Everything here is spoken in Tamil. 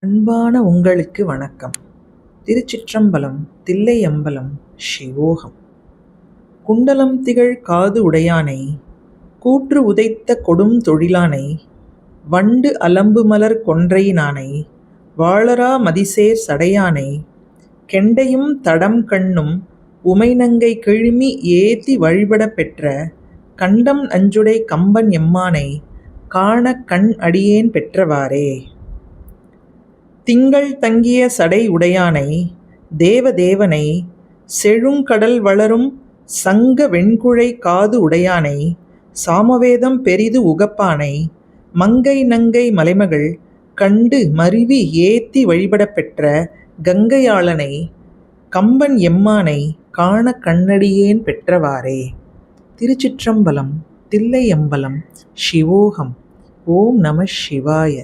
அன்பான உங்களுக்கு வணக்கம். திருச்சிற்றம்பலம். தில்லையம்பலம். சிவோகம். குண்டலம் திகழ் காது உடையானை, கூற்று உதைத்த கொடும் தொழிலானை, வண்டு அலம்புமலர் கொன்றையினானை, வாளரா மதிசேர் சடையானை, கெண்டையும் தடம்கண்ணும் உமைநங்கை கிழுமி ஏத்தி வழிபடப் பெற்ற கண்டம் நஞ்சுடை கம்பன் எம்மானை, காணக் கண் அடியேன் பெற்றவாறே. திங்கள் தங்கிய சடை உடையானை, தேவதேவனை, செழுங்கடல் வளரும் சங்க வெண்குழை காது உடையானை, சாமவேதம் பெரிது உகப்பானை, மங்கை நங்கை மலைமகள் கண்டு மருவி ஏத்தி வழிபடப் பெற்ற கங்கையாளனை, கம்பன் எம்மானை, காணக் கண்ணடியேன் பெற்றவாறே. திருச்சிற்றம்பலம். தில்லையம்பலம். சிவோகம். ஓம் நம சிவாய.